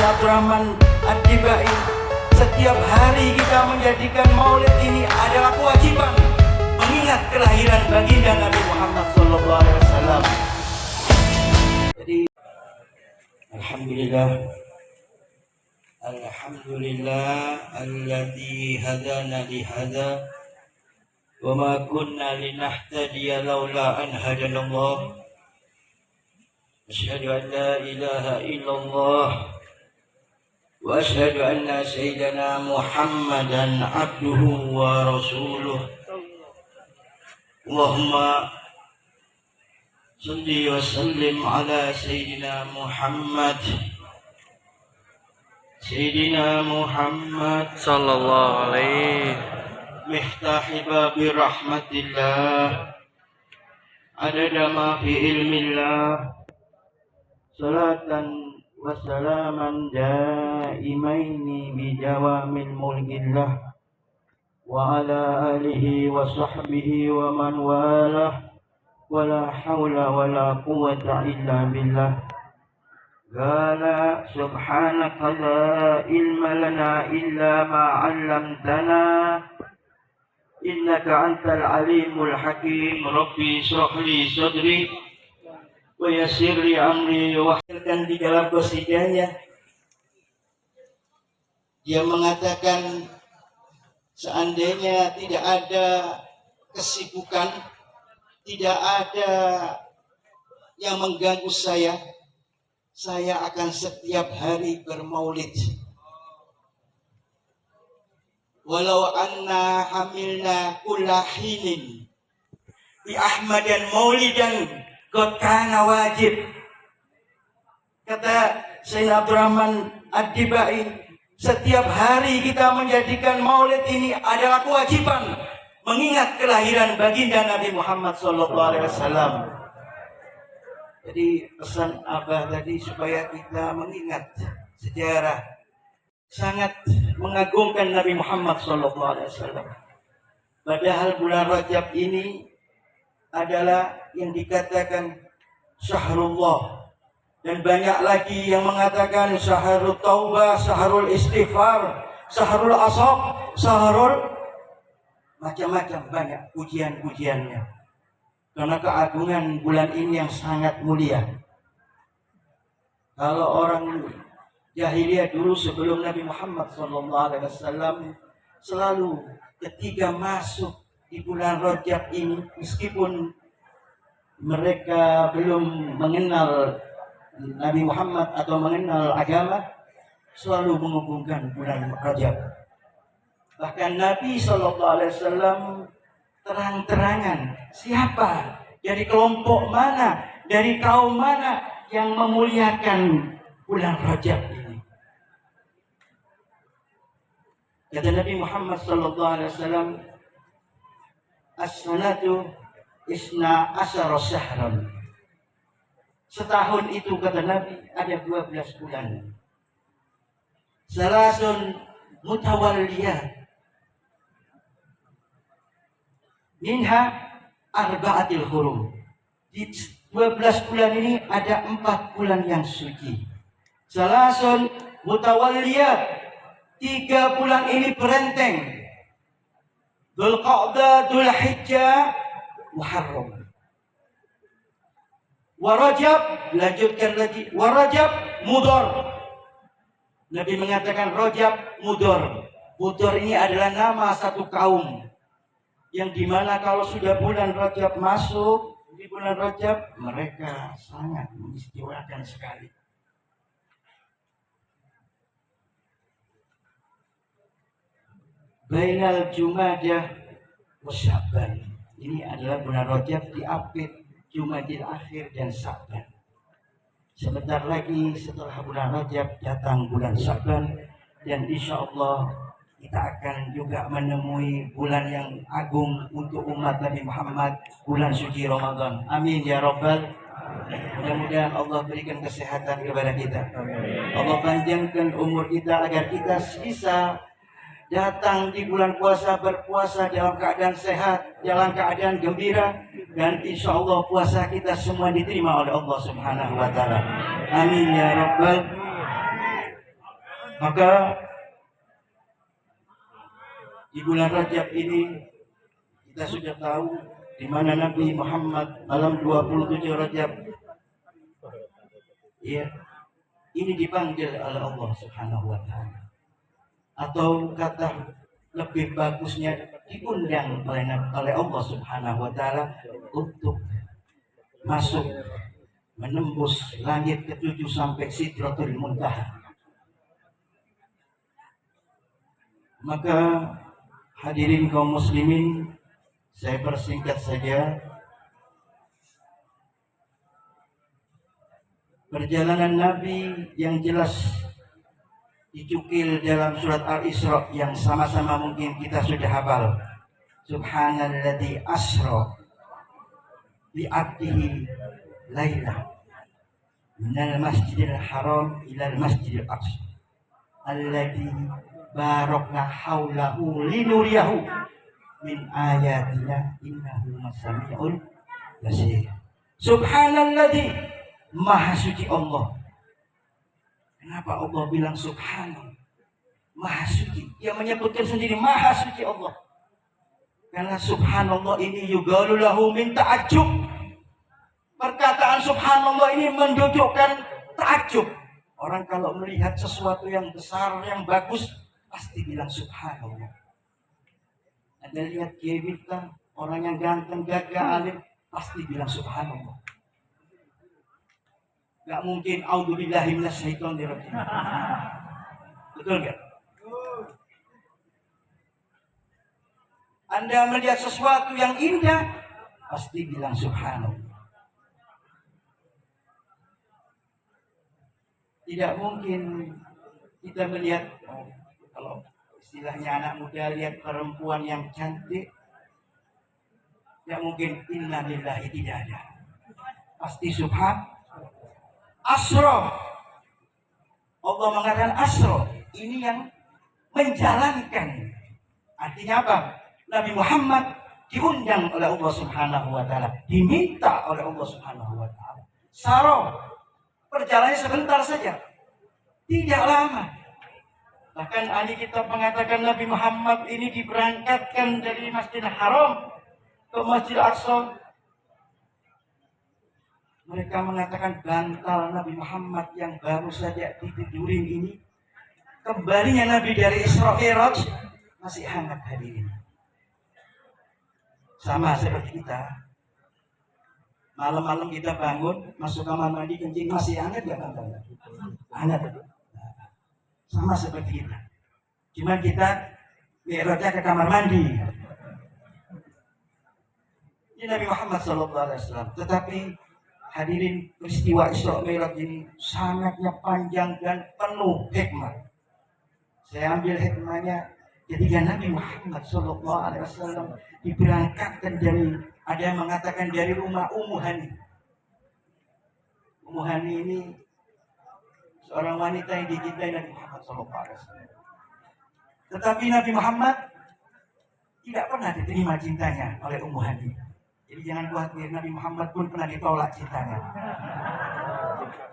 Sayyidina Abdurrahman Ad-Dibai, setiap hari kita menjadikan maulid ini adalah kewajiban, mengingat kelahiran baginda Nabi Muhammad SAW. Jadi Alhamdulillah alladzi hadana li hadza wa ma kunna linahtadiya laula an hadanallah. Asyhadu an la ilaha illallah wa asyhadu anna sayyidana Muhammadan abduhu wa rasuluh. Allahumma salli wa sallim ala sayyidina Muhammad sallallahu alaihi miftahi babi rahmatillah adada ma fi ilmillah salatan wa salaman daimaini bi jawamil mulkillah wa ala alihi wa sahbihi wa man walah wa la hawla wa la quwwata illa billah. Qala subhanaka la ilma lana illa ma 'allamtana innaka antal alimul hakim. Rabbi shrah li sadri wa yassir li amri. Wahilkan di dalam qasidahnya dia mengatakan, seandainya tidak ada kesibukan, tidak ada yang mengganggu saya akan setiap hari bermaulid. Walau anna hamilna kulla hinin bi ahmadan maulidan qad kana wajib. Kata Sayyidina Abdurrahman Ad-Dibai, setiap hari kita menjadikan maulid ini adalah kewajiban, mengingat kelahiran baginda Nabi Muhammad SAW. Jadi pesan Abah tadi supaya kita mengingat sejarah, sangat mengagungkan Nabi Muhammad SAW. Padahal bulan Rajab ini adalah yang dikatakan syahrullah, dan banyak lagi yang mengatakan syahrul taubah, syahrul istighfar, syahrul ashab, syahrul macam-macam, banyak pujian-pujiannya karena keagungan bulan ini yang sangat mulia. Kalau orang jahiliyah dulu sebelum Nabi Muhammad SAW selalu ketika masuk di bulan Rajab ini, meskipun mereka belum mengenal Nabi Muhammad atau mengenal agama, selalu menghubungkan bulan Rajab. Bahkan Nabi SAW terang-terangan siapa, dari kelompok mana, dari kaum mana yang memuliakan bulan Rajab ini. Kata Nabi Muhammad SAW, as-sanatu isna asyara syahran. Setahun itu kata Nabi ada 12 bulan. Salasun mutawalliyat minha arba'atil hurum. Di 12 bulan ini ada 4 bulan yang suci. Salasun mutawalliyat, 3 bulan ini berenteng. Dzulqa'dah, Dzulhijjah, Muharram. Wa Rajab, lanjutkan lagi, wa Rajab Mudhar. Nabi mengatakan Rajab Mudhar. Mudhar ini adalah nama satu kaum yang dimana kalau sudah bulan Rajab masuk, di bulan Rajab mereka sangat mengistimewakan sekali. Bainal Jumadah wa Sya'ban. Ini adalah bulan Rajab di akhir Jumadil Akhir dan Sya'ban. Sebentar lagi setelah bulan Rajab datang bulan Sya'ban, dan insya Allah kita akan juga menemui bulan yang agung untuk umat Nabi Muhammad, bulan suci Ramadan. Amin ya Rabbal. Mudah-mudahan Allah berikan kesehatan kepada kita. Allah panjangkan umur kita agar kita bisa datang di bulan puasa, berpuasa dalam keadaan sehat, dalam keadaan gembira, dan insya Allah puasa kita semua diterima oleh Allah Subhanahu wa Ta'ala. Amin ya Rabbal Maka di bulan Rajab ini kita sudah tahu di mana Nabi Muhammad malam 27 Rajab, ya, ini dipanggil oleh Allah Subhanahu wa taala. Atau kata lebih bagusnya diundang oleh Allah Subhanahu wa taala untuk masuk menembus langit ketujuh sampai Sidratul Muntaha. Maka hadirin kaum muslimin, saya persingkat saja. Perjalanan Nabi yang jelas dicukil dalam surat Al-Isra yang sama-sama mungkin kita sudah hafal. Subhanalladzi asra bi 'abdihi lailah minal masjidil haram ilal masjidil aqsa alladzi barakna haulahu linuriyahu min ayatina innahu samiul basir. Subhanalladzi, maha suci Allah. Kenapa Allah bilang subhanallah, maha suci? Dia menyebutkan sendiri maha suci Allah. Karena subhanallah ini yugalu lahu min ta'ajjub. Perkataan subhanallah ini menunjukkan ta'ajjub. Orang kalau melihat sesuatu yang besar, yang bagus, pasti bilang subhanallah. Anda lihat Kiai Miftah, orang yang ganteng, gagah, alim, pasti bilang subhanallah. Gak mungkin a'udzubillahi minasyaitonir rajim. Betul gak? Anda melihat sesuatu yang indah, pasti bilang subhanallah. Tidak mungkin kita melihat, kalau istilahnya anak muda lihat perempuan yang cantik, tidak mungkin inna lillahi, tidak ada. Pasti subhan. Asro, Allah mengatakan asro, ini yang menjalankan. Artinya apa? Nabi Muhammad diundang oleh Allah Subhanahu wa taala, diminta oleh Allah Subhanahu wa taala. Saro, perjalanannya sebentar saja, tidak lama. Bahkan ahli kitab mengatakan Nabi Muhammad ini diberangkatkan dari Masjidil Haram ke Masjidil Aqsa. Mereka mengatakan bantal Nabi Muhammad yang baru saja ditidurin ini, kembalinya Nabi dari Isra Mi'raj, masih hangat hadirin. Sama seperti kita. Malam-malam kita bangun, masuk kamar mandi, kencing, masih hangat gak bantalnya? Hangat. Sama seperti kita. Cuma kita Mi'rajnya ke kamar mandi. Ini Nabi Muhammad SAW. Tetapi hadirin, peristiwa Isra Mi'raj ini sangatnya panjang dan penuh hikmah. Saya ambil hikmahnya ketika Nabi Muhammad SAW diberangkatkan dari, ada yang mengatakan dari rumah Ummu Hani. Ummu Hani ini seorang wanita yang dicintai Nabi Muhammad SAW. Tetapi Nabi Muhammad tidak pernah diterima cintanya oleh Ummu Hani. Jadi jangan khawatir, Nabi Muhammad pun pernah ditolak cintanya.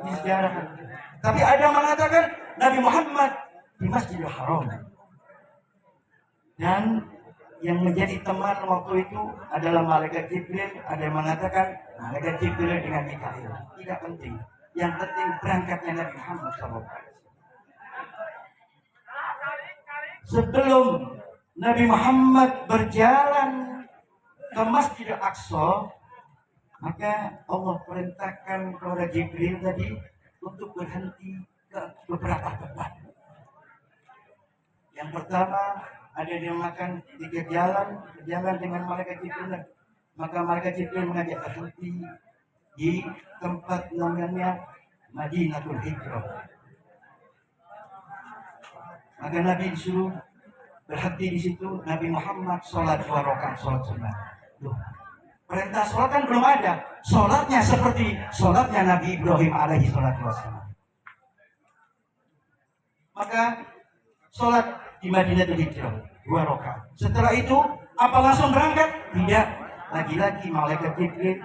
Ini sejarah. Tapi ada yang mengatakan Nabi Muhammad di Masjidil Haram. Dan yang menjadi teman waktu itu adalah malaikat Jibril. Ada yang mengatakan malaikat Jibril dengan Mikail. Tidak penting. Yang penting berangkatnya Nabi Muhammad SAW. Sebelum Nabi Muhammad berjalan ke Masjidil Aqsa, maka Allah perintahkan kepada Jibril tadi untuk berhenti ke beberapa tempat. Yang pertama, ada yang makan tiga jalan dengan malaikat Jibril. Maka malaikat Jibril mengajak berhenti di tempat namanya Madinatul Hijrah. Maka Nabi disuruh berhenti di situ. Nabi Muhammad sholat 2 rakaat sholat sunnah. Loh, perintah sholat kan belum ada. Sholatnya seperti sholatnya Nabi Ibrahim alaihi salatu wassalam. Maka sholat di Madinatul Hijrah 2 rakaat. Setelah itu apa langsung berangkat? Tidak. Lagi-lagi malaikat Jibril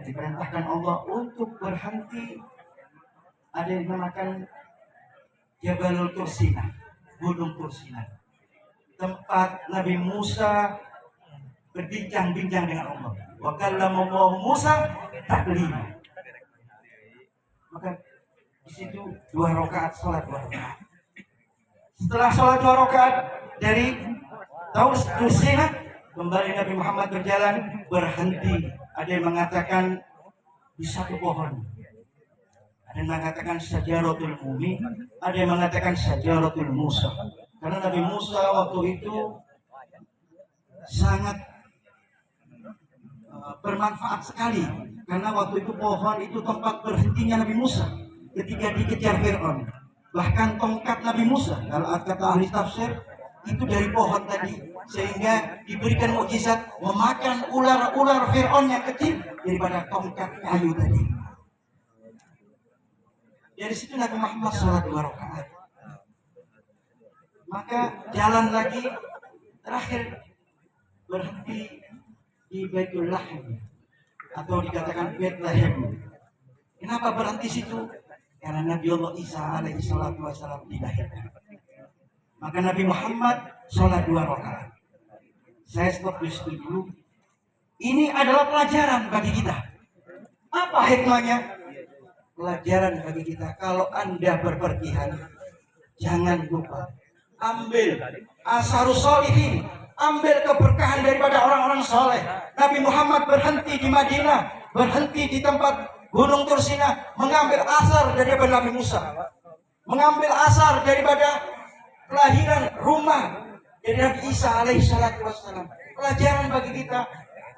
diperintahkan Allah untuk berhenti. Ada yang dinamakan Jabalul Tursina, Gunung Tursina. Tempat Nabi Musa berbincang-bincang dengan Allah. Wa kallama Allah Musa taklima. Maka di situ 2 rakaat salat 2 rakaat. Setelah salat 2 rakaat dari Taus Tursina, kembali Nabi Muhammad berjalan, berhenti. Ada yang mengatakan di satu pohon, ada yang mengatakan Syajaratul Mumi, ada yang mengatakan Syajaratul Musa. Karena Nabi Musa waktu itu sangat bermanfaat sekali, karena waktu itu pohon itu tempat berhentinya Nabi Musa ketika dikejar Fir'aun. Bahkan tongkat Nabi Musa, kalau kata ahli tafsir, itu dari pohon tadi, sehingga diberikan mukjizat memakan ular-ular Fir'aun yang kecil daripada tongkat kayu tadi. Dari situ Nabi Muhammad sholat 2 rakaat. Maka jalan lagi, terakhir berhenti di Baitul Lahim, atau dikatakan Bethlehem. Kenapa berhenti situ? Karena Nabi Allah Isa alaihi salatu wassalam dilahirkan. Maka Nabi Muhammad sholat 2 rakaat. Saya stop di situ dulu. Ini adalah pelajaran bagi kita. Apa hikmahnya? Pelajaran bagi kita, kalau Anda berpergian, jangan lupa ambil asharus sholihin, ambil keberkahan daripada orang-orang soleh. Nabi Muhammad berhenti di Madinah, berhenti di tempat Gunung Tursina, mengambil asar daripada Nabi Musa, mengambil asar daripada kelahiran rumah dari Nabi Isa alaihi salatu wassalam. Pelajaran bagi kita.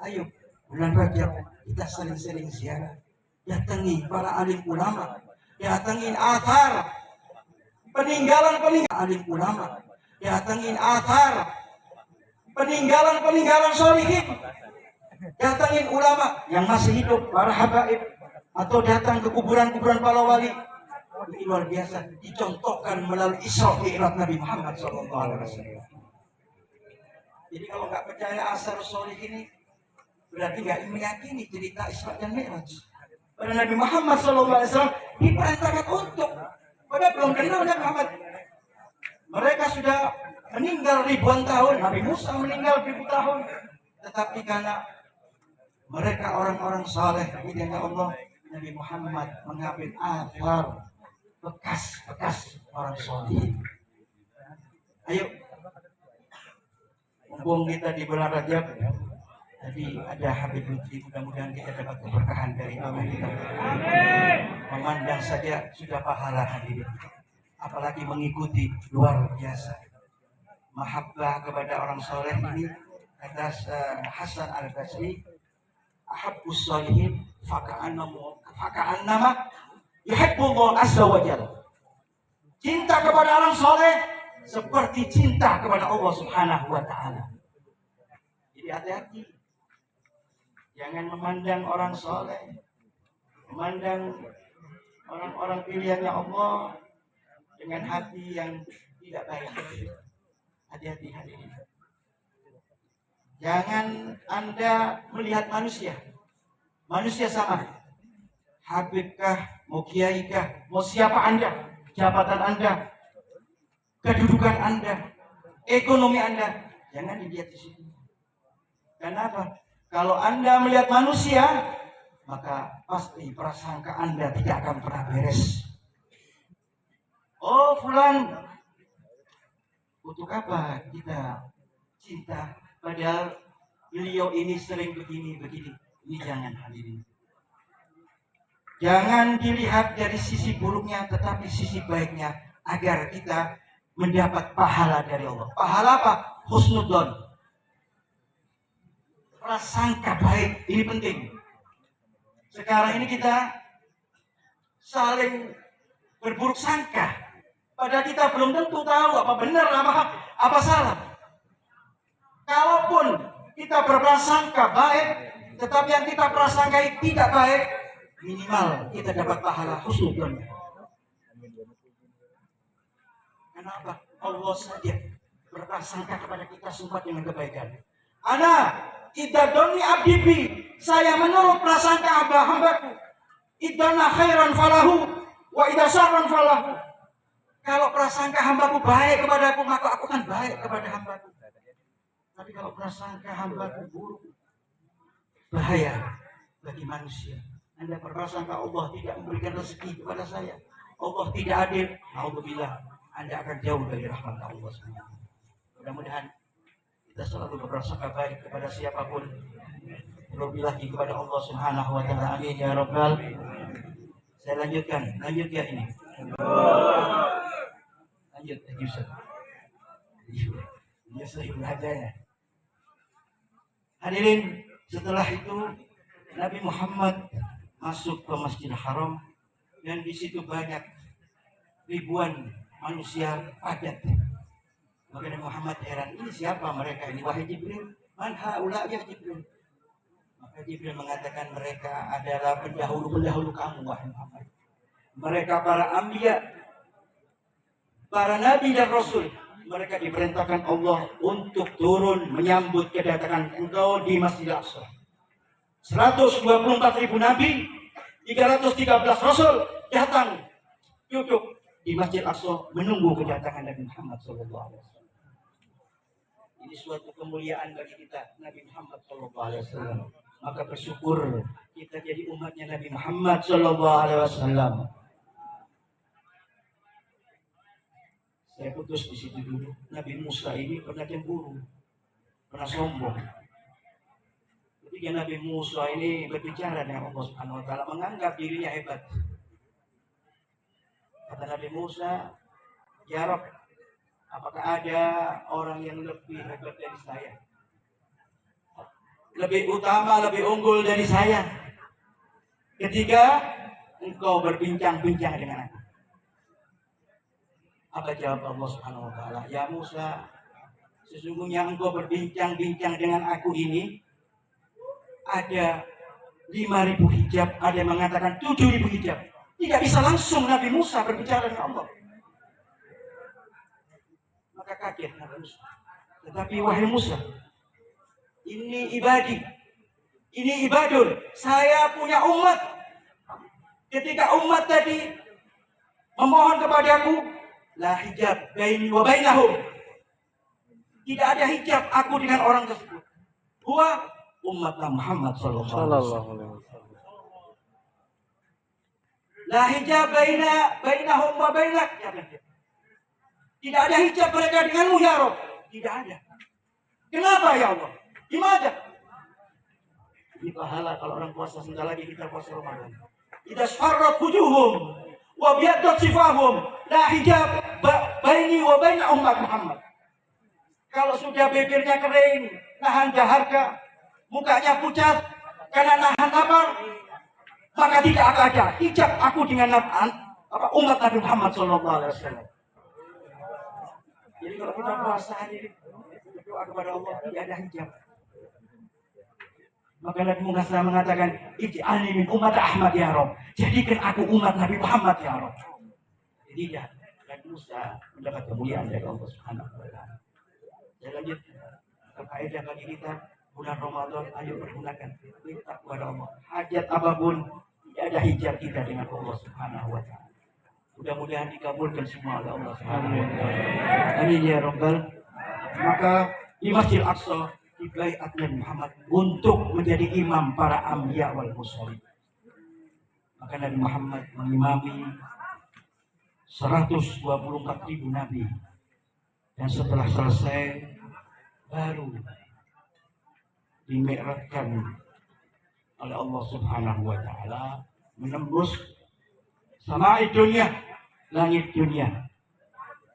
Ayo, bulan Rajab kita sering-sering ziarah, datangi para alim ulama, datangi athar peninggalan alim ulama, datangin athar peninggalan sholihin, datangin ulama yang masih hidup, para habaib, atau datang ke kuburan-kuburan para wali. Ini luar biasa, dicontohkan melalui Isra Mi'raj Nabi Muhammad SAW. Jadi kalau nggak percaya asar sholihin ini, berarti nggak meyakini cerita Isra dan Mi'raj. Pada Nabi Muhammad SAW diperintahkan untuk, padahal belum kenal Nabi Muhammad. Mereka sudah meninggal ribuan tahun, Nabi Musa meninggal ribu tahun, tetapi karena mereka orang-orang saleh, bidangnya Allah, Nabi Muhammad mengambil athar bekas orang saleh. Ayo, mumpung kita di bulan Rajab, jadi ada Habib Lutfi, mudah-mudahan kita dapat keberkahan dari Allah kita. Memandang saja sudah pahala hadirin, apalagi mengikuti, luar biasa. Mahabbah kepada orang soleh ini, kata Hasan Al-Basri, ahabbus sholihin faka'annama yuhibbullah azza wa jalla. Cinta kepada orang soleh seperti cinta kepada Allah subhanahu wa ta'ala. Jadi hati-hati, jangan memandang orang soleh, memandang orang-orang pilihannya Allah dengan hati yang tidak baik. Hati-hati hadirin. Jangan Anda melihat manusia sama. Habibkah, mau kiaikah, mau siapa Anda, jabatan Anda, kedudukan Anda, ekonomi Anda, jangan dilihat di situ. Kenapa? Kalau Anda melihat manusia, maka pasti prasangka Anda tidak akan pernah beres. Oh fulan, untuk apa kita cinta? Padahal beliau ini sering begini. Ini jangan hadirin. Jangan dilihat dari sisi buruknya, tetapi sisi baiknya, agar kita mendapat pahala dari Allah. Pahala apa? Husnudzon. Prasangka baik, ini penting. Sekarang ini kita saling berburuk sangka, padahal kita belum tentu tahu apa benar, apa salah. Kalaupun kita berprasangka baik, tetapi yang kita prasangkai tidak baik, minimal kita dapat pahala husnudzon. Kenapa? Allah saja berprasangka kepada kita semua dengan kebaikan. Ana idza doni abdibi, saya menurut prasangka hamba-hambaku. Idza khairan falahu wa idza syarran falahu. Kalau prasangka hambaku baik kepadaku, maka aku akan baik kepada hambaku. Tapi kalau prasangka hambaku buruk, bahaya bagi manusia. Anda berprasangka Allah tidak memberikan rezeki kepada saya, Allah tidak adil, alhamdulillah, Anda akan jauh dari rahmat Allah SWT. Mudah-mudahan kita selalu berprasangka baik kepada siapapun, terlebih lagi kepada Allah Subhanahu wa taala. Amin ya rabbal. Saya lanjut ya ini. Lanjut Yusuf. Yusuf belajarnya. Hadirin, setelah itu Nabi Muhammad masuk ke Masjidil Haram dan di situ banyak ribuan manusia padat. Maka Nabi Muhammad heran, ini siapa mereka ini? Wahai Jibril, man haula ya Jibril. Maka Jibril mengatakan mereka adalah pendahulu-pendahulu kamu wahai Muhammad. Mereka para anbiya, para nabi dan rasul. Mereka diperintahkan Allah untuk turun menyambut kedatangan engkau di Masjidil Aqsa. 124.000 nabi, 313 rasul datang duduk di Masjid Aqsa menunggu kedatangan Nabi Muhammad SAW. Ini suatu kemuliaan bagi kita, Nabi Muhammad SAW. Maka bersyukur kita jadi umatnya Nabi Muhammad SAW. Saya putus di situ dulu. Nabi Musa ini pernah cemburu, pernah sombong. Ketika Nabi Musa ini berbicara dengan Allah Subhanahu wa taala, menganggap dirinya hebat. Kata Nabi Musa, "Ya Rabb, apakah ada orang yang lebih hebat dari saya? Lebih utama, lebih unggul dari saya ketika engkau berbincang-bincang dengan aku?" Apa jawab Allah Subhanahu wa taala? "Ya Musa, sesungguhnya engkau berbincang-bincang dengan aku ini ada 5.000 hijab, ada yang mengatakan 7.000 hijab." Tidak bisa langsung Nabi Musa berbicara dengan Allah. Maka kaget Nabi Musa. Tetapi wahai Musa, ini ibadi, ini ibadun, saya punya umat. Ketika umat tadi memohon kepadaku, la hijab baini wa bainahum, tidak ada hijab aku dengan orang tersebut. Huwa umat Muhammad sallallahu alaihi wasallam. La hijab bainahum wa bainak. Tidak ada hijab mereka denganmu ya Rabb. Tidak ada. Kenapa ya Allah? Gimana? Ini pahala kalau orang puasa, sebentar lagi kita puasa Ramadan. Idza sharrat wujuhum wa biyaddat sifahum la hijab baini wa baina umat Muhammad. Kalau sudah bibirnya kering, nahan dahaga, mukanya pucat karena nahan lapar, maka tidak akan ada hijab aku dengan umat Nabi Muhammad SAW. Jadi kalau kita puasa ini berdoa kepada Allah, tidak ada hijab. Maka Nabi Muhammad mengatakan, ij'alni min umat Ahmad ya Rabb. Jadikan aku umat Nabi Muhammad ya Rabb. Jadi tidak. Nabi Musa mendapat kemuliaan dari Allah Subhanahu wa taala. Saya lanjut. Kaidah bagi kita bulan Ramadan, ayo pergunakan minta kepada Allah. Hajat apapun, tidak ada hijab kita dengan Allah Subhanahu wa taala. Mudah-mudahan dikabulkan semua oleh Allah Subhanahu wa taala. Amin ya rabbal. Maka di Masjidil Aqsa dibaiat Nabi Muhammad untuk menjadi imam para anbiya wal mursalin. Maka Nabi Muhammad mengimami 124.000 nabi. Dan setelah selesai baru dimi'rajkan oleh Allah Subhanahu wa taala menembus samai dunia, langit dunia.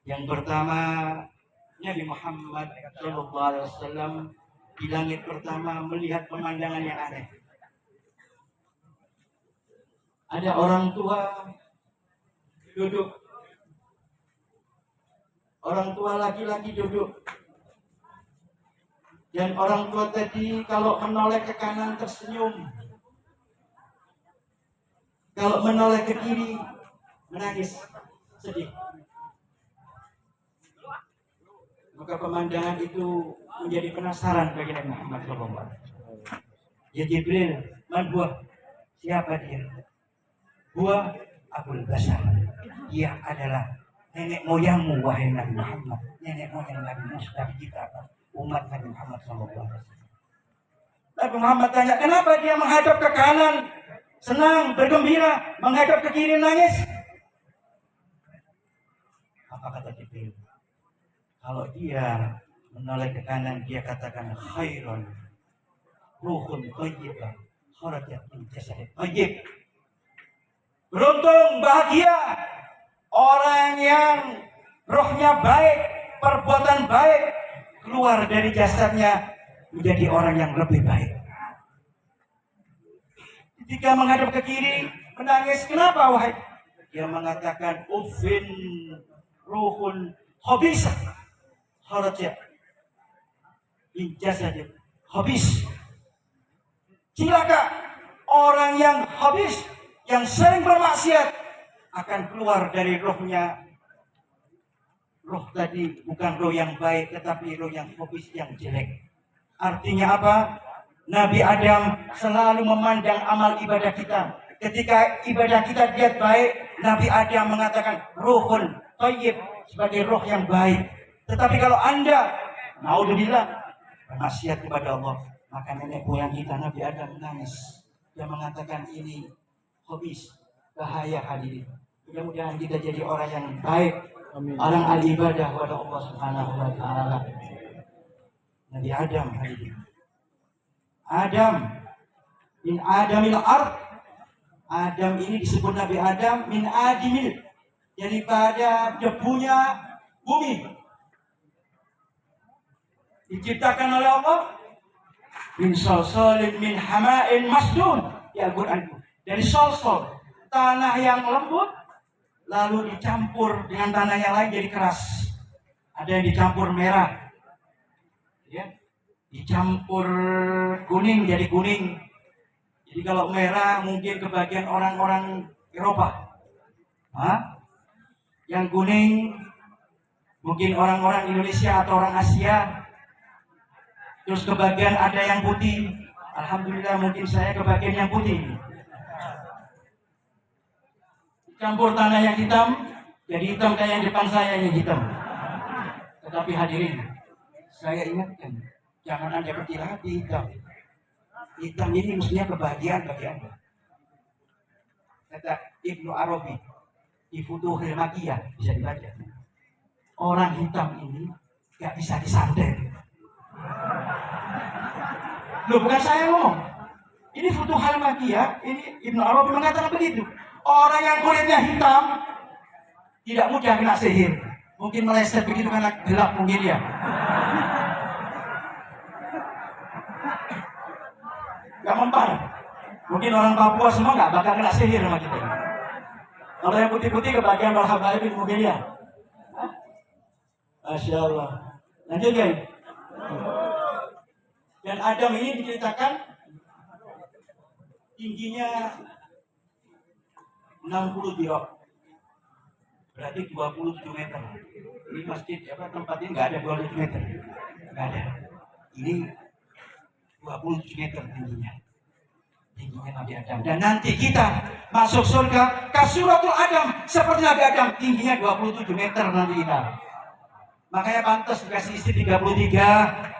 Yang pertama Nabi Muhammad sallallahu alaihi wasallam di langit pertama melihat pemandangan yang aneh. Ada orang tua duduk, orang tua laki-laki duduk, dan orang tua tadi kalau menoleh ke kanan tersenyum, kalau menoleh ke kiri menangis, sedih. Maka pemandangan itu menjadi penasaran bagi Nabi Muhammad SAW. Ya Jibril, man huwa? Siapa dia? Huwa Abul Bashar. Dia adalah nenek moyangmu wahai Nabi Muhammad, nenek moyang Nabi Musa, Nabi kita, umat Nabi Muhammad SAW. Nabi Muhammad tanya, kenapa dia menghadap ke kanan senang, bergembira, menghadap ke kiri nangis? Apa kata Jibril? Kalau dia menoleh ke kanan, dia katakan khairun ruhun thayyibah kharajat min jasadin thayyib. Beruntung, bahagia orang yang rohnya baik, perbuatan baik, keluar dari jasadnya menjadi orang yang lebih baik. Ketika menghadap ke kiri, menangis, kenapa wahai? Dia mengatakan ufin ruhun khabisah kharajat min jasadin khabis. Celaka orang yang habis, yang sering bermaksiat, akan keluar dari rohnya. Roh tadi bukan roh yang baik, tetapi roh yang habis, yang jelek. Artinya apa? Nabi Adam selalu memandang amal ibadah kita. Ketika ibadah kita dilihat baik, Nabi Adam mengatakan ruhun thayyib, sebagai roh yang baik. Tetapi kalau Anda naudzubillah bermaksiat kepada Allah, maka nenek moyang kita Nabi Adam menangis. Dia mengatakan ini habis, bahaya hadirin. Mudah-mudahan kita jadi orang yang baik, orang ahli ibadah kepada Allah Subhanahu wa taala. Nabi Adam hadirin. Adam min Adamil ard. Adam ini disebut Nabi Adam min Adimil, daripada debunya bumi. Diciptakan oleh Allah min salsalin min hama'in masdun, ya Al-Quran, dari salsal, tanah yang lembut, lalu dicampur dengan tanah yang lain jadi keras. Ada yang dicampur merah, ya, dicampur kuning jadi kuning. Jadi kalau merah mungkin kebagian orang-orang Eropa, yang kuning mungkin orang-orang Indonesia atau orang Asia. Terus kebagian ada yang putih, alhamdulillah mungkin saya kebagian yang putih. Campur tanah yang hitam, jadi hitam kayak yang depan saya yang hitam. Tetapi hadirin, saya ingatkan, jangan Anda berkira hati hitam. Hitam ini mestinya kebahagiaan bagi Anda. Kata Ibnu Arabi di Futuhul Makkiyah, bisa dibaca. Orang hitam ini gak bisa disantet. Loh, bukan saya ngomong. Ini Futuhul Makkiyah, ini Ibnu Arabi mengatakan begitu. Orang yang kulitnya hitam tidak mudah kena sihir. Mungkin meleset begitu karena gelap mungkin ya. Gak mempan. Mungkin orang Papua semua gak bakal kena sihir sama kita. Kalau yang putih-putih kebagian marhabaibin mungkin ya. Masya Allah. Lanjut guys. Dan Adam ini diceritakan tingginya 60 dirok, berarti 27 meter. Ini masjid apa tempat ini nggak ada 27 meter, nggak ada. Ini 27 meter tingginya Nabi Adam. Dan nanti kita masuk surga kasuratul Adam, seperti Nabi Adam, tingginya 27 meter nanti kita. Makanya pantas dikasih istri 33.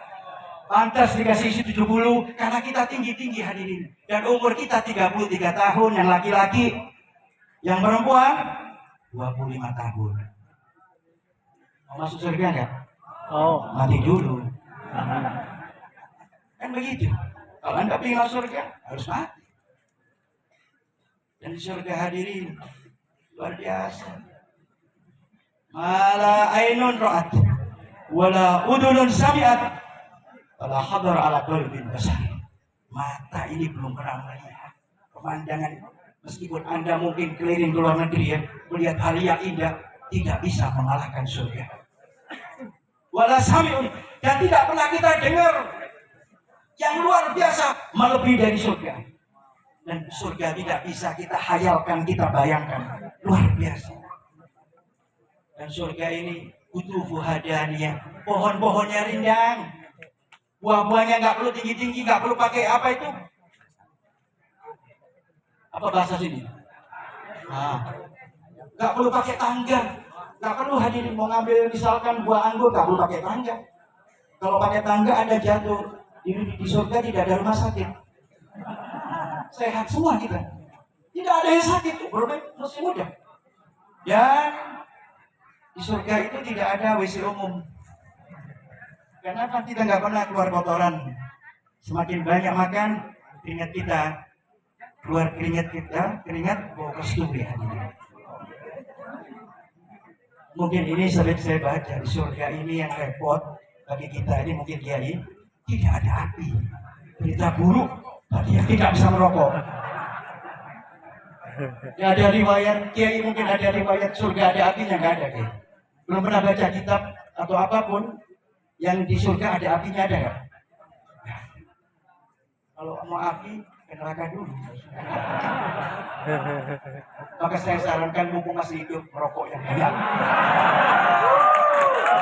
Pantas dikasih isi 70, karena kita tinggi-tinggi hadirin. Dan umur kita 33 tahun, yang laki-laki, yang perempuan 25 tahun. Mau masuk surga nggak? Oh. Mati dulu. Kan begitu. Kalau Anda ingin masuk surga, harus mati. Dan di surga hadirin, luar biasa. Mala ainun ra'at, wala udunun sami'at, wala hadar ala qalbin basar. Mata ini belum pernah melihat pemandangan. Meskipun Anda mungkin keliling ke luar negeri ya, melihat hal yang indah, tidak bisa mengalahkan surga. Wala sami'un, dan tidak pernah kita dengar yang luar biasa melebihi dari surga. Dan surga tidak bisa kita hayalkan, kita bayangkan. Luar biasa. Dan surga ini kutufu hadaniyah, pohon-pohonnya rindang. Buah-buahnya nggak perlu tinggi-tinggi, nggak perlu pakai apa itu? Apa bahasa sini? Nggak perlu pakai tangga, Tak perlu hadirin mau ngambil misalkan buah anggur, tak perlu pakai tangga. Kalau pakai tangga Anda jatuh, di surga tidak ada rumah sakit. Sehat semua kita. Tidak ada yang sakit, problem masih mudah. Dan di surga itu tidak ada WC umum. Kenapa kita nggak pernah keluar kotoran? Semakin banyak makan, keringat kita keluar keringat bau kasturi hadirin. Mungkin ini sering saya baca di surga ini yang repot bagi kita ini mungkin kiai tidak ada api. Berita buruk bagi yang tidak bisa merokok. Ya ada riwayat kiai mungkin ada riwayat surga ada apinya, nggak ada kiai. Belum pernah baca kitab atau apapun yang di surga ada apinya, ada nggak? Nah, kalau mau api ke neraka dulu. Maka saya sarankan mumpung masih hidup merokok yang banyak.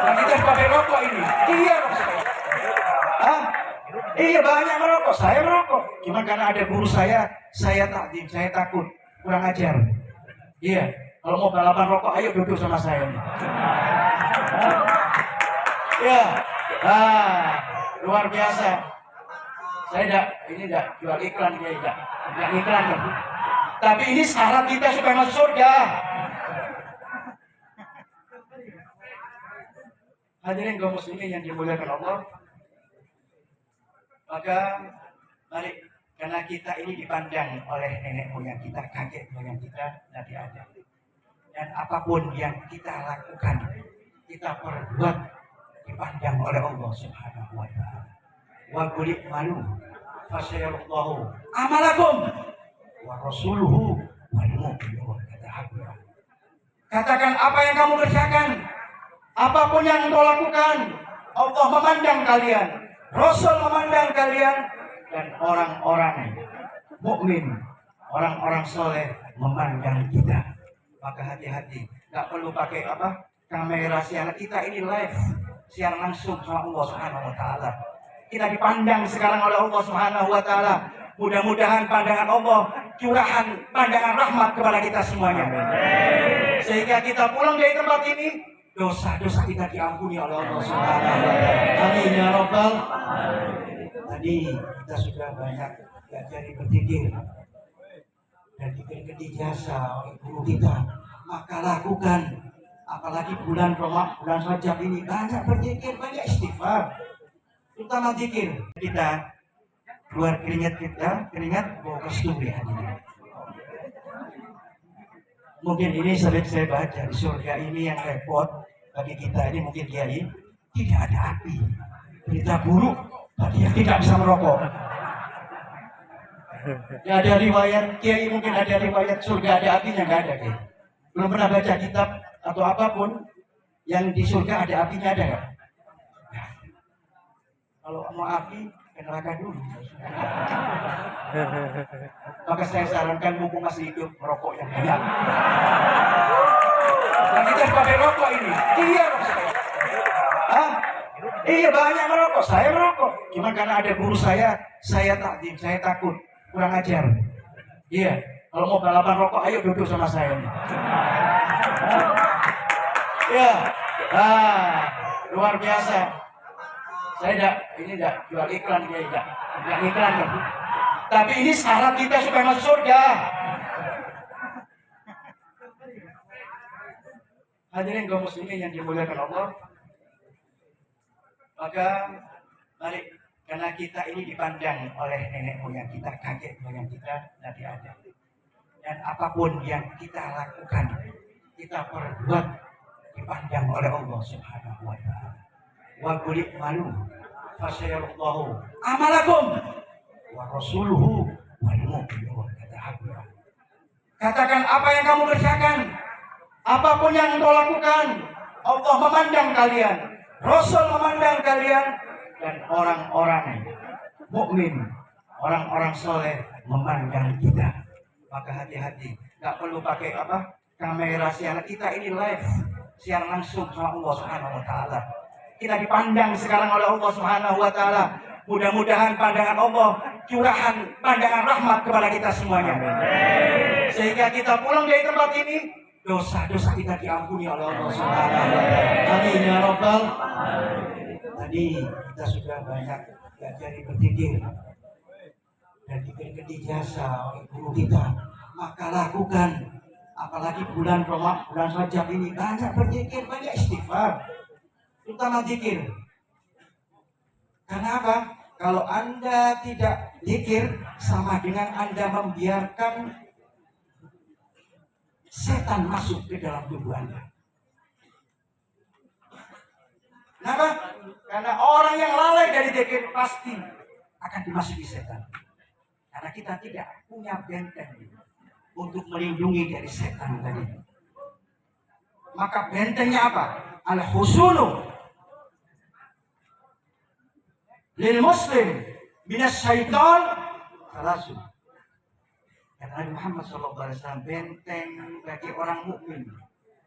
Nah, kita pakai rokok ini. Iya saya. Hah? Iya banyak merokok. Saya merokok. Cuma karena ada guru saya takdim, saya takut, kurang ajar. Iya. Kalau mau balapan rokok, ayo duduk sama saya. Ya. Luar biasa. Saya enggak jual iklan dia enggak iklan ya. Tapi ini syarat kita supaya masuk surga. Hadirin kaum muslimin yang dimuliakan Allah. Maka mari, karena kita ini dipandang oleh nenek moyang kita, kakek moyang kita, Nabi Adam. Dan apapun yang kita lakukan, kita perbuat dipandang oleh Allah Subhanahu wa taala. Wa qul malu fasyarallahu amalakum wa rasuluhu wal mu'minun. Katakan apa yang kamu kerjakan, apapun yang engkau lakukan, Allah memandang kalian, Rasul memandang kalian, dan orang-orang mukmin, orang-orang soleh memandang kita. Maka hati-hati, nggak perlu pakai kamera siaran, kita ini live siaran langsung sama Allah Subhanahu wa taala. Kita dipandang sekarang oleh Allah Subhanahu wa taala. Mudah-mudahan pandangan Allah, curahan pandangan rahmat kepada kita semuanya. Sehingga kita pulang dari tempat ini, dosa-dosa kita diampuni oleh Allah Subhanahu wa taala. Amin ya rabbal. Tadi kita sudah banyak belajar berzikir dan diberi jasa oleh guru kita. Maka lakukan, apalagi bulan Rajab ini banyak berzikir, banyak istighfar. Terutama zikir kita keluar keringat bau kasturi hadirin. Mungkin ini sering saya baca di surga ini yang repot bagi kita ini mungkin kiai tidak ada api. Berita buruk bagi yang tidak bisa merokok. Ya ada riwayat kiai mungkin ada riwayat surga ada apinya, nggak ada kiai. Belum pernah baca kitab atau apapun yang di surga ada apinya, ada nggak? Kalau mau api ke neraka dulu. Maka saya sarankan mumpung masih hidup merokok yang banyak. Nah, kita pakai rokok ini. Iya saya. Iya banyak merokok. Saya merokok. Cuma karena ada guru saya takdim, saya takut, kurang ajar. Iya. Kalau mau balapan rokok, ayo duduk sama saya. Ya. Luar biasa. Saya enggak jual iklan dia enggak iklan ya. Tapi ini syarat kita supaya masuk surga. Hadirin kaum muslimin yang dimuliakan Allah. Maka mari, karena kita ini dipandang oleh nenek moyang kita, kakek moyang kita, Nabi Adam. Dan apapun yang kita lakukan, kita perbuat dipandang oleh Allah Subhanahu wa taala. Wa qul malu fasyarallahu amalakum wa rasuluhu wal mu'minun. Katakan apa yang kamu kerjakan, apapun yang engkau lakukan, Allah memandang kalian, Rasul memandang kalian, dan orang-orang mukmin, orang-orang soleh memandang kita. Maka hati-hati, nggak perlu pakai kamera siaran, kita ini live siaran langsung sama Allah Subhanahu wa taala. Kita dipandang sekarang oleh Allah Subhanahu wa taala. Mudah-mudahan pandangan Allah, curahan pandangan rahmat kepada kita semuanya. Sehingga kita pulang dari tempat ini, dosa-dosa kita diampuni oleh Allah Subhanahu wa taala. Amin ya rabbal. Tadi kita sudah banyak belajar berzikir dan diberikan ijazah oleh guru kita. Maka lakukan, apalagi bulan Rajab ini, banyak berzikir, banyak istighfar, terutama zikir. Karena apa? Kalau Anda tidak zikir, sama dengan Anda membiarkan setan masuk ke dalam tubuh Anda. Kenapa? Karena orang yang lalai dari zikir pasti akan dimasuki setan. Karena kita tidak punya benteng untuk melindungi dari setan tadi. Maka bentengnya apa? Al-husulu lil muslim minas syaitan salasu. Kata Nabi Muhammad SAW, benteng bagi orang mukmin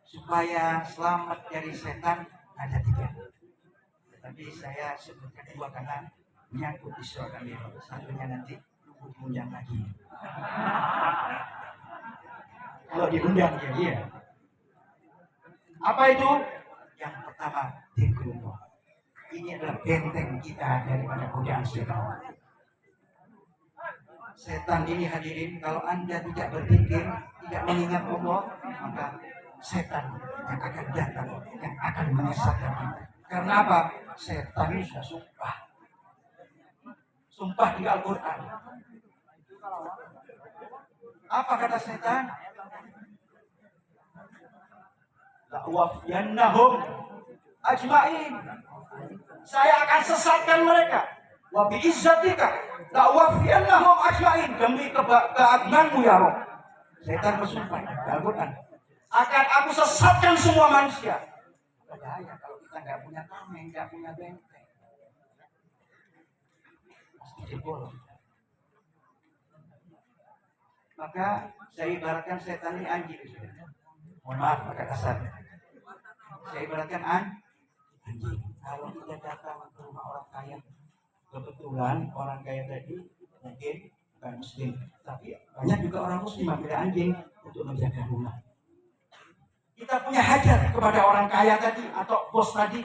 supaya selamat dari setan ada 3. Tapi saya sebutkan 2 karena menyangkut isu kami. Satunya nanti diundang lagi. Kalau diundang ya iya. Apa itu? Yang pertama, zikrullah. Ini adalah benteng kita daripada godaan setan. Setan ini hadirin, kalau Anda tidak berzikir, tidak mengingat Allah, maka setan yang akan datang, yang akan menyesatkan kita. Karena apa? Setan ini sudah sumpah di Al-Quran. Apa kata setan? La'wafiyannahum ajma'in. Saya akan sesatkan mereka. Wa bi'izzatika la'wafiyannahum ajma'in. Demi keagunganmu ya Rabb. Setan bersumpah di Al-Quran. Akan aku sesatkan semua manusia. Bahaya kalau kita nggak punya tameng, nggak punya benteng. Pasti jebol. Maka saya ibaratkan setan ini anjing. Mohon maaf agak kasar. Saya ibaratkan anjing. Kalau kita datang ke rumah orang kaya, kebetulan orang kaya tadi mungkin bukan muslim, tapi banyak juga orang muslim ambil anjing untuk menjaga rumah. Kita punya hajat kepada orang kaya tadi atau bos tadi.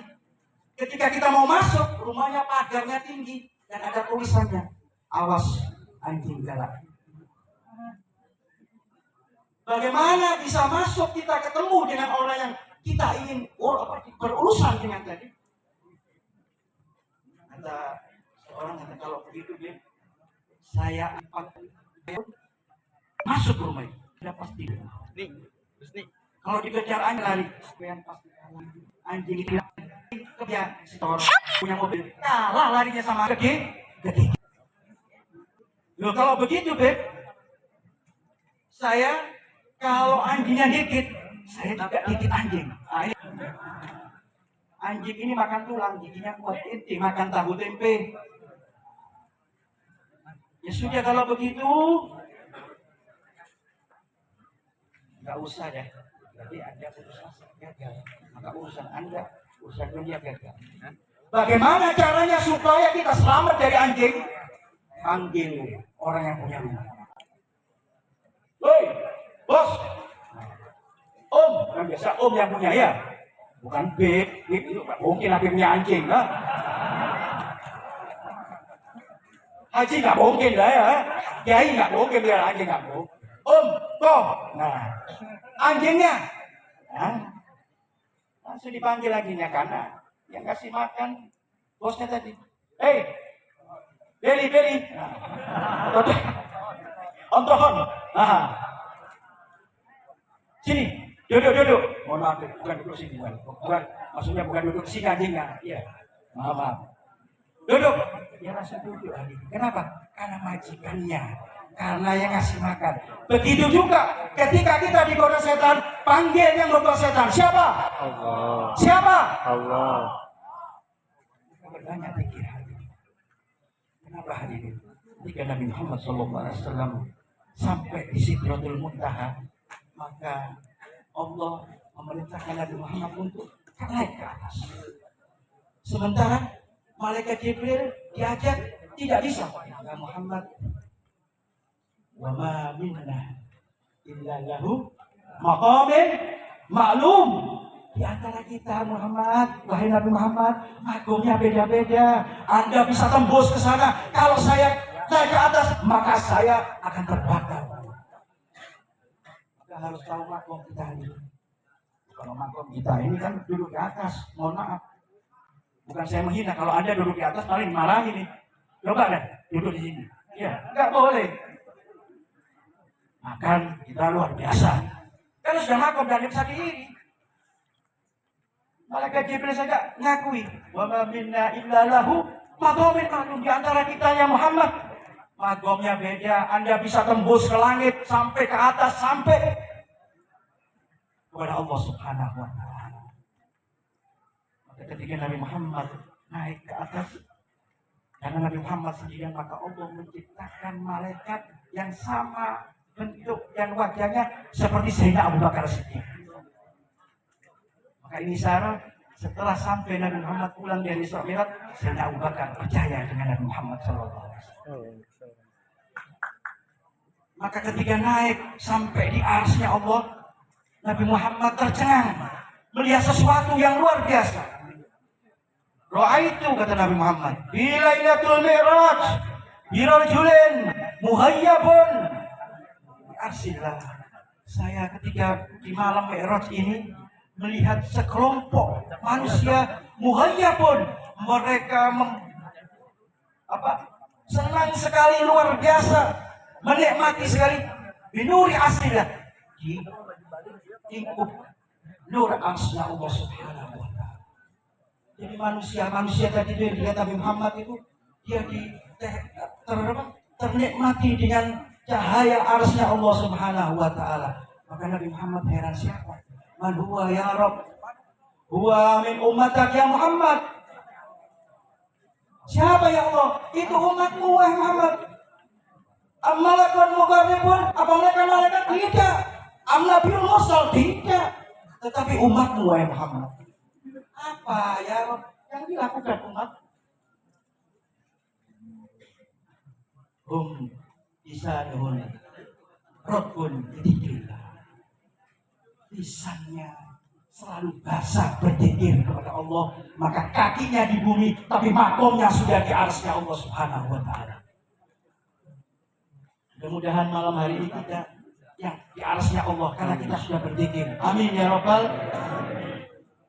Ketika kita mau masuk, rumahnya pagarnya tinggi dan ada tulisannya, awas anjing galak. Bagaimana bisa masuk kita ketemu dengan orang yang kita ingin berurusan dengan tadi? Kata seorang kalau begitu dia, saya masuk ke rumah itu, tidak pasti. Nih, kalau dikejar anjing lari, yang pasti anjing itu dia setor punya mobil, kalah larinya sama gede. Loh kalau begitu Beb, saya kalau anjingnya dikit, saya tidak dikit anjing. Nah, ini. Anjing ini makan tulang, giginya kuat, inti makan tahu tempe. Ya sudah kalau begitu, nggak usah deh. Jadi Anda berusaha gagal, maka urusan Anda, urusan dunia gagal. Bagaimana caranya supaya kita selamat dari anjing? Panggil orang yang punya rumah. Woi, bos, om, kan biasa om yang punya ya, bukan beb itu mungkin lagi punya anjing, ha? Haji nggak mungkin lah ya, kiai nggak mungkin biar anjing nggak mungkin. Om, toh, nah, anjingnya, nah, langsung dipanggil anjingnya karena yang kasih makan bosnya tadi. Hei, beli, nah, om tohon, nah. Sini, duduk. Mohon maaf, bukan duduk sini, bukan. Maksudnya bukan duduk sini anjingnya. Iya, maaf. Duduk. Ya langsung duduk. Kenapa? Karena majikannya, karena yang ngasih makan. Begitu juga ketika kita digoda setan, panggil yang membawa setan. Siapa? Allah. Siapa? Allah. Berbanyak pikir hati. Kenapa hadirin? Ketika Nabi Muhammad SAW sampai di Sidratul Muntaha, maka Allah memerintahkan Nabi Muhammad untuk naik ke atas. Sementara malaikat Jibril diajak tidak bisa. Ya Muhammad, wa ma minna illa lahu maqamin Maklum, di antara kita Muhammad, wahai Nabi Muhammad, magomnya beda-beda. Anda bisa tembus ke sana. Kalau saya naik ke atas, maka saya akan terbakar. Kita harus tahu magom kita ini. Kalau magom kita ini kan duduk di atas, mohon maaf. Bukan saya menghina, kalau Anda duduk di atas paling marah ini. Coba deh, duduk di sini. Ya, nggak boleh. Makan kita luar biasa. Kalau sudah magom dan bisa diri. Malaikat Jibril saja ngakui, wa ma minna illa lahu magomin maklum di antara kita ya Muhammad. Magomnya beda, Anda bisa tembus ke langit sampai ke atas sampai kepada Allah Subhanahu wa taala. Maka ketika Nabi Muhammad naik ke atas, karena Nabi Muhammad sendirian, maka Allah menciptakan malaikat yang sama bentuk dan wajahnya seperti Sayyidina Abu Bakar Siddiq. Maka ini syarat setelah sampai Nabi Muhammad pulang dari Isra Mi'raj, Sayyidina Abu Bakar percaya dengan Nabi Muhammad SAW. Maka ketika naik sampai di arsy-Nya Allah, Nabi Muhammad tercengang melihat sesuatu yang luar biasa. Ra'aitu, kata Nabi Muhammad, bi lailatul mi'raj bi rajulin muhayyabun bi arsillah. Saya ketika di malam Mi'raj ini melihat sekelompok manusia muhayyabun, mereka senang sekali, luar biasa, menikmati sekali binuri aslilah, di lingkup nur arsy-Nya Allah Subhanahu wa taala. Jadi manusia tadi itu yang dilihat Nabi Muhammad itu, dia ternikmati dengan cahaya arsy-Nya Allah Subhanahu wa taala. Maka Nabi Muhammad heran, siapa? Man huwa ya Rabb? Huwa min ummatak ya Muhammad. Siapa ya Allah? Itu umatmu wahai Muhammad. Am-malakun muqarribun, apa mereka malaikat? Tidak. Am-nabiyul mursal? Tidak. Tetapi umatmu wahai Muhammad. Apa ya Rabb yang dilakukan umat? Lisanun rabbun dzikrillah. Lisannya selalu basah berzikir kepada Allah, maka kakinya di bumi tapi makomnya sudah di arsy-Nya Allah Subhanahu wa taala. Mudah-mudahan malam hari ini kita yang di arsy-Nya Allah karena kita sudah berzikir. Amin ya rabbal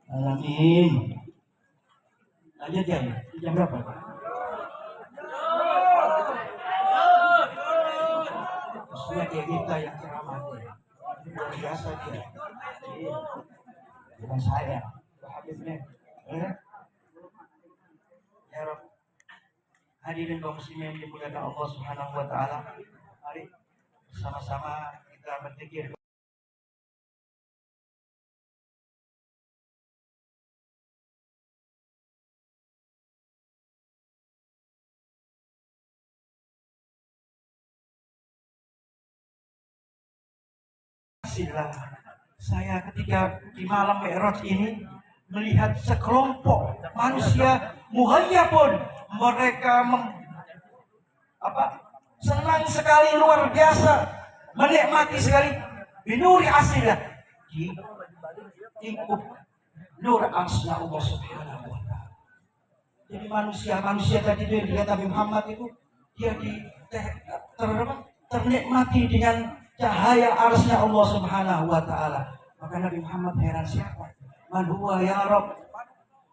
alamin. Lanjut ya, jam berapa? Maksudnya kayak kita yang ceramah dia. Luar biasa dia. Bukan saya, Habibnya. Ya Rabb, hadirin kaum muslimin yang dimuliakan Allah Subhanahu wa taala. Mari bersama-sama kita berzikir. Saya ketika di malam Mi'raj ini melihat sekelompok manusia muhayyabun, mereka senang sekali, luar biasa, menikmati sekali binuri aslilah, di lingkup nur arsy-Nya Allah Subhanahu wa taala. Jadi manusia tadi itu yang dilihat Nabi Muhammad itu, dia ternikmati dengan cahaya arsy-Nya Allah Subhanahu wa taala. Maka Nabi Muhammad heran, siapa? Man huwa ya Rabb?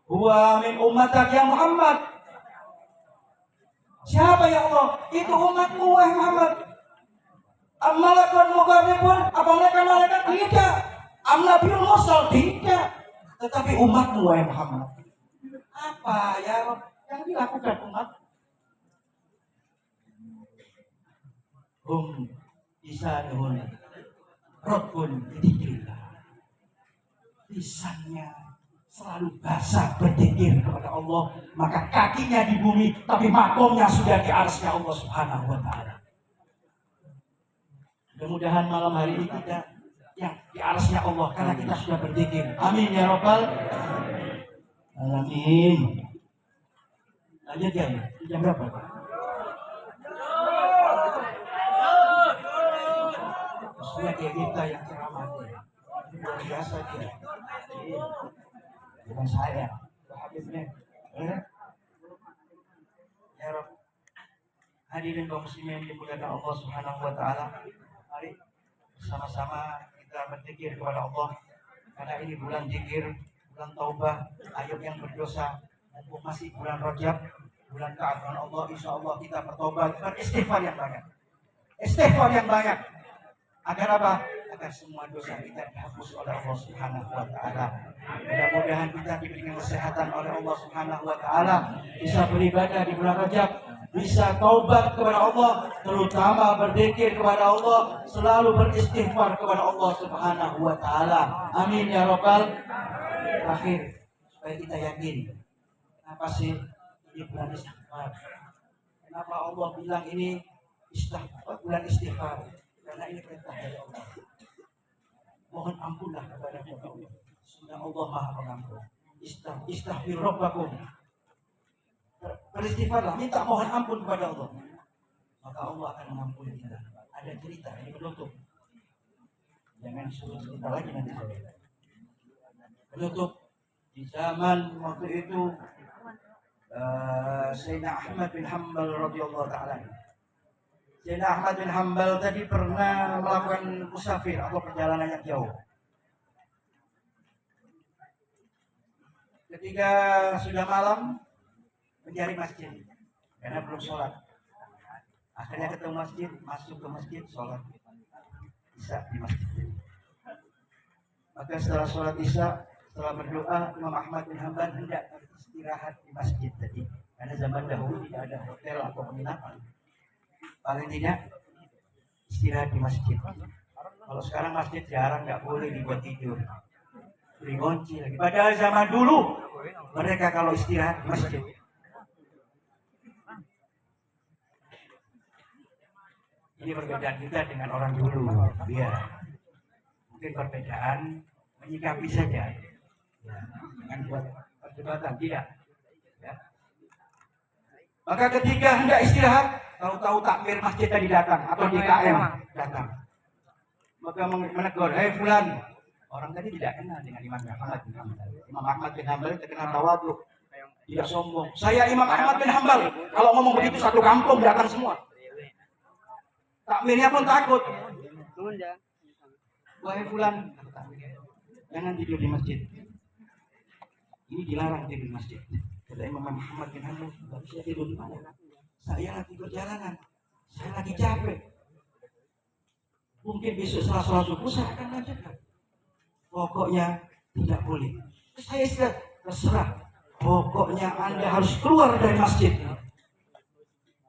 Huwa min ummatak ya Muhammad. Siapa ya Allah? Itu umatmu wahai Muhammad. Am-malakun muqarribun, apa mereka malaikat? Tidak. Am-nabiyul mursal? Tidak. Tetapi umatmu wahai Muhammad. Apa ya Rabb yang dilakukan umat? Lisanun rabbun dzikrillah. Lisannya selalu basah berzikir kepada Allah, maka kakinya di bumi tapi makomnya sudah di arsy-Nya Allah Subhanahu wa taala. Mudah-mudahan malam hari ini kita yang di arsy-Nya Allah karena kita sudah berzikir. Amin ya rabbal alamin. Lanjut ya, jam berapa? Maksudnya kayak kita yang ceramah dia. luar biasa dia. Bukan saya, Habibnya. Ya Rob, hadirin kaum muslimin dimuliakan Allah Subhanahu wa taala. Mari bersama-sama kita berzikir kepada Allah karena ini bulan zikir, bulan taubah, ayo yang berdosa, mumpung masih bulan Rajab, bulan keagungan Allah, insya Allah kita bertobat, beristighfar yang banyak. Istighfar yang banyak. Agar apa? Agar semua dosa kita dihapus oleh Allah Subhanahu wa taala. Mudah-mudahan kita diberikan kesehatan oleh Allah Subhanahu wa taala, bisa beribadah di bulan Rajab, bisa taubat kepada Allah, terutama berzikir kepada Allah, selalu beristighfar kepada Allah Subhanahu wa taala. Amin ya rabbal. Terakhir, supaya kita yakin, kenapa sih ini bulan istighfar? Kenapa Allah bilang ini bulan istighfar? Karena ini perintah dari Allah. Mohon ampunlah kepada Allah. Sehingga Allah Maha Pengampun. Istaghfir rabbakum. Beristighfarlah, minta mohon ampun kepada Allah. Maka Allah akan mengampuni kita. Ada cerita ini penutup. Jangan suruh cerita lagi nanti. Penutup di zaman waktu itu Sayyidina Ahmad bin Hanbal radhiyallahu taala. Sayyidina Ahmad bin Hanbal tadi pernah melakukan musafir atau perjalanan yang jauh. Ketika sudah malam, mencari masjid karena belum sholat. Akhirnya ketemu masjid, masuk ke masjid, sholat Isya di masjid. Maka setelah sholat Isya, setelah berdoa, Imam Ahmad bin Hanbal hendak istirahat di masjid tadi. Karena zaman dahulu tidak ada hotel atau penginapan. Paling tidak istirahat di masjid. Kalau sekarang masjid jarang, nggak boleh dibuat tidur, beri kunci lagi. Padahal zaman dulu mereka kalau istirahat di masjid. Ini perbedaan kita dengan orang dulu. Ya, mungkin perbedaan menyikapi saja. Ya, dengan buat perdebatan tidak. Ya. Maka ketika hendak istirahat, tahu-tahu takmir masjid tadi datang atau DKM datang. Maka menegur, "Hei fulan." Orang tadi tidak kenal dengan Imam Ahmad bin Hanbal. Imam Ahmad bin Hanbal terkenal tawadhu, tidak sombong. "Saya Imam Ahmad bin Hanbal." Kalau ngomong begitu satu kampung datang semua. Takmirnya pun takut. "Wahai fulan, jangan tidur di masjid. Ini dilarang tidur di masjid." Kata Imam Ahmad bin Hanbal, "Tapi saya tidur di mana? Saya lagi perjalanan, saya lagi capek. Mungkin besok setelah sholat subuh saya akan lanjutkan. Pokoknya tidak boleh." Saya sudah terserah. Pokoknya Anda harus keluar dari masjid.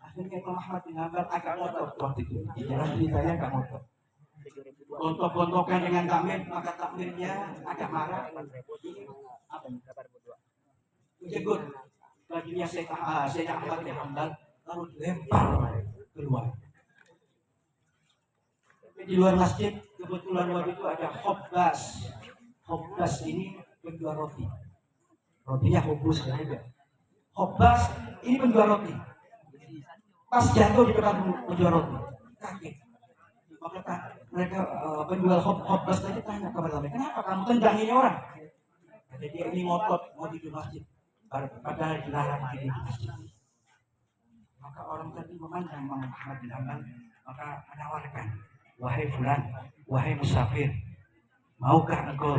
Akhirnya Imam Ahmad bin Hanbal agak ngotot waktu itu. Di jalan ceritanya agak ngotot. Gontok-gontokan dengan takmir, maka takmirnya agak marah. Menjegut bajunya Sayyidina Ahmad bin Hanbal, lalu dilempar keluar. Di luar masjid kebetulan waktu itu ada Khobbas. Khobbas ini penjual roti. Rotinya hobus juga. Khobbas ini penjual roti. Pas jatuh di depan penjual roti, kaget. Maka mereka penjual Khobbas tadi tanya kepada mereka, "Kenapa kamu tendang ini orang?" Jadi dia ini ngotot mau tidur masjid. Padahal dilarang tidur di masjid. Maka orang tadi memandang Imam Ahmad bin Hanbal, maka menawarkan, "Wahai fulan, wahai musafir, maukah engkau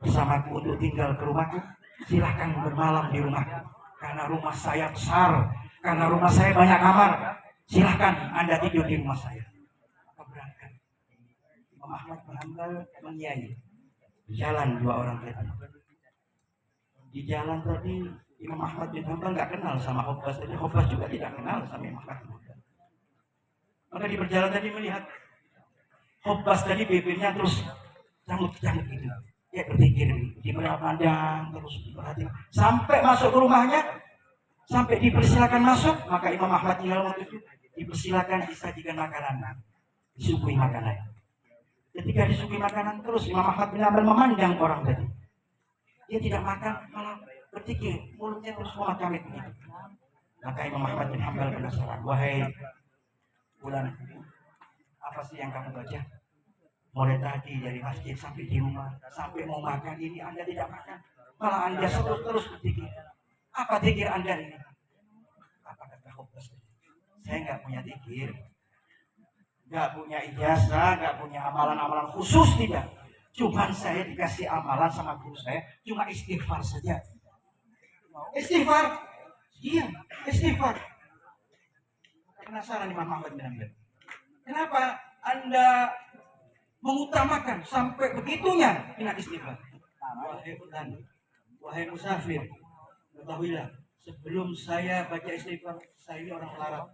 bersamaku untuk tinggal ke rumahku? Silahkan bermalam di rumahku. Karena rumah saya besar, karena rumah saya banyak kamar. Silahkan Anda tidur di rumah saya." Maka berangkat Imam Ahmad bin Hanbal mengiyahi. Jalan dua orang tadi. Di jalan tadi Imam Ahmad bin Hanbal nggak kenal sama Khobbas tadi. Khobbas juga tidak kenal sama Imam Ahmad bin Hanbal. Maka di perjalanan tadi melihat Khobbas tadi bibirnya terus canggut-canggut gitu. Dia berpikir di pandang terus diperhatikan sampai masuk ke rumahnya, sampai dipersilakan masuk. Maka Imam Ahmad bin Hanbal itu dipersilakan disajikan makanan, disuguhi makanan. Ketika disuguhi makanan terus Imam Ahmad bin Hanbal memandang orang tadi. Dia tidak makan, malah berpikir mulutnya terus memakamit begitu. Maka Imam Ahmad bin Hanbal penasaran, "Wahai fulan, apa sih yang kamu baca?" Mulai tadi dari masjid sampai di rumah, sampai mau makan ini Anda tidak makan, malah Anda terus berpikir. Apa zikir Anda ini? Apa kata Khobbas? Saya nggak punya zikir, nggak punya ijazah, nggak punya amalan-amalan khusus, tidak. Cuman saya dikasih amalan sama guru saya, cuma istighfar saja. Istighfar? Iya, istighfar. Penasaran Imam Ahmad bin Hanbal. Kenapa Anda mengutamakan sampai begitunya ingat istighfar? Wahai fulan, wahai musafir, ketahuilah sebelum saya baca istighfar, saya ini orang melarat.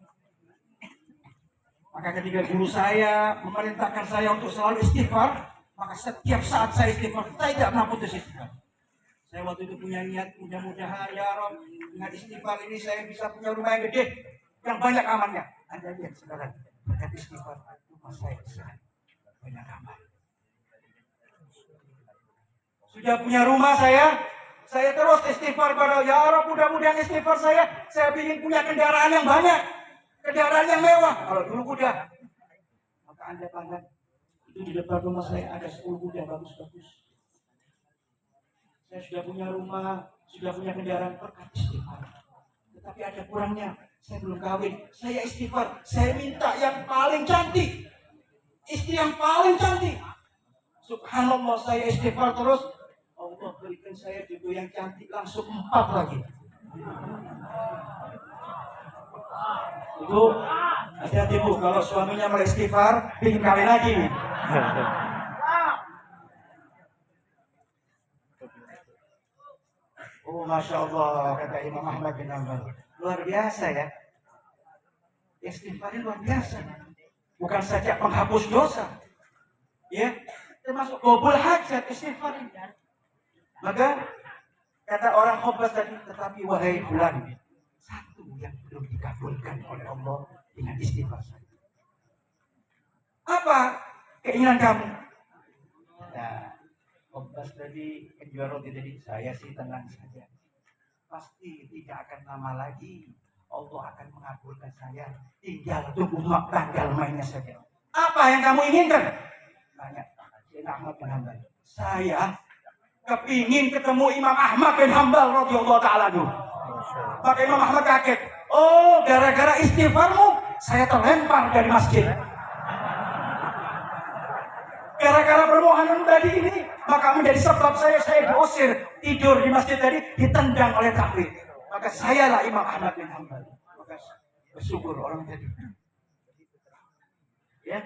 Maka ketika guru saya memerintahkan saya untuk selalu istighfar, maka setiap saat saya istighfar, saya tidak pernah putus istighfar. Saya waktu itu punya niat, mudah-mudahan ya Rob, dengan istighfar ini saya bisa punya rumah yang gede, yang banyak amannya. Anda lihat sekarang, berkat istighfar, rumah saya besar, banyak aman. Sudah punya rumah saya terus istighfar pada ya Rob, mudah-mudahan istighfar saya ingin punya kendaraan yang banyak, kendaraan yang mewah. Kalau dulu kuda, maka Anda pandang, itu di depan rumah saya ada 10 kuda bagus-bagus. Saya sudah punya rumah, sudah punya kendaraan, berkat istighfar. Tetapi ada kurangnya, saya belum kawin. Saya istighfar, saya minta yang paling cantik, istri yang paling cantik. Subhanallah, saya istighfar terus, Allah berikan saya jodoh yang cantik langsung 4 lagi. Itu hati-hati Bu, kalau suaminya mulai istighfar, bikin kawin lagi. Oh, Masya Allah, kata Imam Ahmad bin Hanbal. Luar biasa ya. Istighfar luar biasa. Bukan saja penghapus dosa. Ya, termasuk qabul hajat istighfar. Maka kata orang Khobbas tadi, tetapi wahai fulan, satu yang belum dikabulkan oleh Allah dengan istighfar. Apa keinginan kamu? Nah, Khobbas tadi, penjual roti tadi, saya sih tenang saja. Pasti tidak akan lama lagi Allah akan mengabulkan saya. Tinggal tunggu tanggal mainnya saja. Apa yang kamu inginkan? Tanya Sayyidina Ahmad bin Hanbal. Saya kepingin ketemu Imam Ahmad bin Hanbal radhiyallahu ta'ala anhu. Maka Imam Ahmad kaget. Oh, gara-gara istighfarmu saya terlempar dari masjid. Gara-gara permohonan tadi ini, maka menjadi sebab saya diusir tidur di masjid tadi, ditendang oleh takbir. Maka sayalah Imam Ahmad bin Hanbal. Maka bersyukur orang tadi. Ya,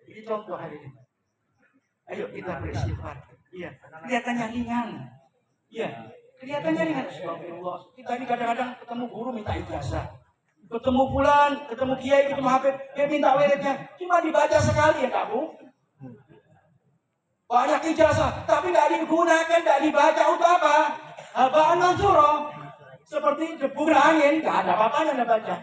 ini contoh hari ini. Ayo kita beristighfar. Iya, kelihatannya ringan. Iya, kelihatannya ringan. Astagfirullah. Kita ini kadang-kadang ketemu guru minta ijazah. Ketemu fulan, ketemu kiai, ketemu habib, dia minta wiridnya. Cuma dibaca sekali ya kamu. Banyak ijazah, tapi tidak digunakan, tidak dibaca untuk apa? Habaan mansura. Seperti debu angin, tidak ada apa-apanya Anda baca.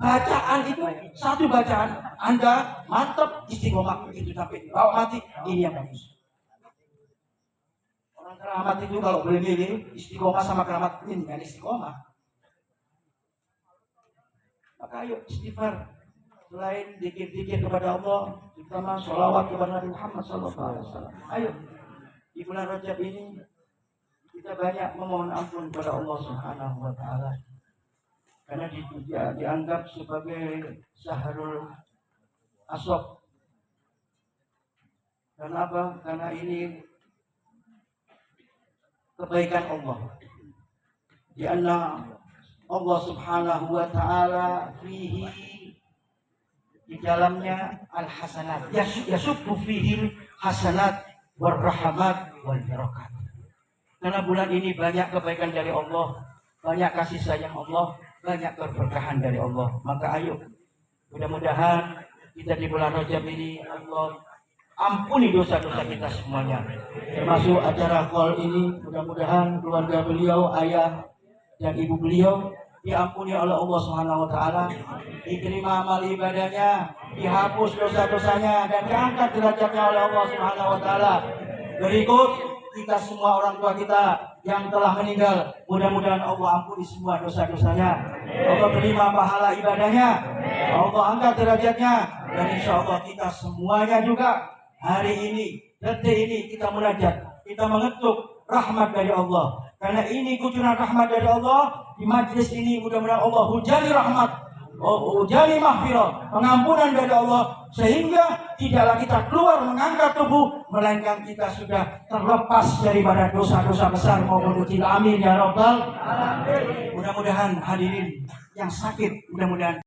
Bacaan itu, satu bacaan, Anda mantap istiqomah begitu sampai dibawa mati, ini yang bagus. Orang keramat itu kalau boleh milih, istiqomah sama keramat ini dengan istiqomah. Maka ayo istighfar. Selain dikir-dikir kepada Allah, terutama sholawat kepada Nabi Muhammad SAW. Ayo, di bulan Rajab ini kita banyak memohon ampun kepada Allah Subhanahu Wa Taala, karena dianggap sebagai syahrul asok. Karena apa? Karena ini kebaikan Allah. Karena Allah Subhanahu Wa Taala fihi, di dalamnya al-hasanat, yasubbu fihil hasanat warahmat wal barakat. Karena bulan ini banyak kebaikan dari Allah, banyak kasih sayang Allah, banyak keberkahan dari Allah. Maka ayo, mudah-mudahan kita di bulan Rajab ini Allah ampuni dosa-dosa kita semuanya. Termasuk acara call ini, mudah-mudahan keluarga beliau, ayah dan ibu beliau diampuni oleh Allah Subhanahu Wa Taala, diterima amal ibadahnya, dihapus dosa-dosanya, dan diangkat derajatnya oleh Allah Subhanahu Wa Taala. Berikut kita semua orang tua kita yang telah meninggal, mudah-mudahan Allah ampuni semua dosa-dosanya, Allah terima pahala ibadahnya, Allah angkat derajatnya, dan insya Allah kita semuanya juga hari ini, detik ini kita munajat, kita mengetuk rahmat dari Allah. Karena ini kucuran rahmat dari Allah. Di majlis ini mudah-mudahan Allah hujani rahmat, hujani maghfirah, pengampunan dari Allah, sehingga tidaklah kita keluar mengangkat tubuh, melainkan kita sudah terlepas daripada dosa-dosa besar maupun kecil. Amin ya rabbal alamin. Mudah-mudahan hadirin yang sakit, mudah-mudahan